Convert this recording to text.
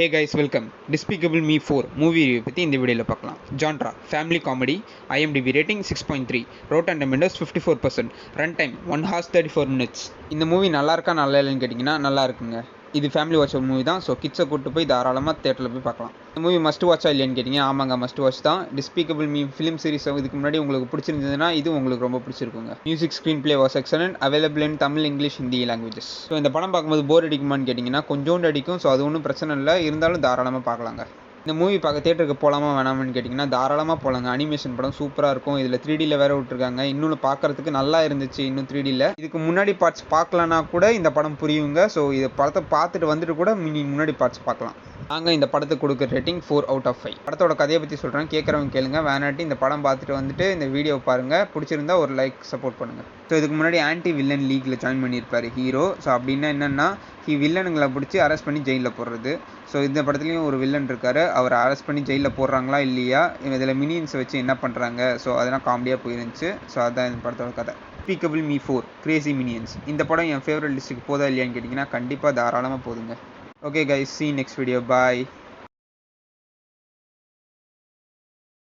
Hey guys, welcome. Despicable Me 4 movie review பற்றி இந்த வீடியோவில் பார்க்கலாம். Genre family comedy, IMDb rating 6.3, Rotten Tomatoes 54%, run time 1 hours 34 minutes. இந்த movie நல்லா இருக்கா நல்லா இல்லைன்னு கேட்டிங்கன்னா நல்லா இருக்குங்க. இது ஃபேமிலி வாட்ச் மூவி தான். ஸோ கிட்ஸை கூப்பிட்டு போய் தாராளமாக தேட்டரில் போய் பார்க்கலாம். இந்த மூவி மஸ்ட் வாட்சா இல்லையான்னு கேட்டிங்க, ஆமாங்க மஸ்ட் வாட்ச் தான். டிஸ்பிகபிள் மீ ஃபிலிம் சீரிஸ் இதுக்கு முன்னாடி உங்களுக்கு பிடிச்சிருந்ததுன்னா இது உங்களுக்கு ரொம்ப பிடிச்சிருக்குங்க. Music screen play was excellent, available in Tamil, English, Hindi languages. So இந்த படம் பார்க்கும்போது போர் அடிக்குமான்னு கேட்டிங்கன்னா கொஞ்சோண்டு அடிக்கும். ஸோ அது ஒன்றும் பிரச்சனை இல்லை, இருந்தாலும் தாராளமாக பார்க்கலாங்க. இந்த மூவி பார்க்க தேட்டருக்கு போகலாமா வேணாமான்னு கேட்டிங்கன்னா தாராளமாக போகலாங்க. அனிமேஷன் படம் சூப்பராக இருக்கும். இதில் 3Dயில் வேறு விட்டுருக்காங்க. இன்னொன்று பார்க்குறதுக்கு நல்லா இருந்துச்சு. இன்னும் 3Dயில் இதுக்கு முன்னாடி பார்ட்ஸ் பார்க்கலன்னா கூட இந்த படம் புரியுங்க. ஸோ இந்த படத்தை பார்த்துட்டு வந்துட்டு கூட முன்னாடி பார்ட்ஸ் பார்க்கலாம். நாங்கள் இந்த படத்துக்கு கொடுக்குற ரேட்டிங் 4 out of 5. படத்தோட கதையை பற்றி சொல்கிறேன், கேட்குறவங்க கேளுங்க. வேணாட்டி இந்த படம் பார்த்துட்டு வந்துட்டு இந்த வீடியோ பாருங்கள். பிடிச்சிருந்தா ஒரு லைக் சப்போர்ட் பண்ணுங்கள். ஸோ இதுக்கு முன்னாடி ஆன்டி வில்லன் லீக்ல ஜாயின் பண்ணியிருப்பார் ஹீரோ. ஸோ அப்படின்னா என்னென்னா வில்லனுங்களை பிடிச்சி அரெஸ்ட் பண்ணி ஜெயிலில் போடுறது. ஸோ இந்த படத்துலையும் ஒரு வில்லன் இருக்கார். அவரை அரெஸ்ட் பண்ணி ஜெயிலில் போடுறாங்களா இல்லையா, இதில் மினியன்ஸை வச்சு என்ன பண்ணுறாங்க, ஸோ அதெல்லாம் காமெடியாக போயிருந்துச்சு. ஸோ அதுதான் இந்த படத்தோட கதை. Despicable Me 4 Crazy minions. இந்த படம் என் ஃபேவரட் லிஸ்ட்டுக்கு போதா இல்லையான்னு கேட்டிங்கன்னா கண்டிப்பாக தாராளமாக போதுங்க. Okay guys, see you next video. Bye.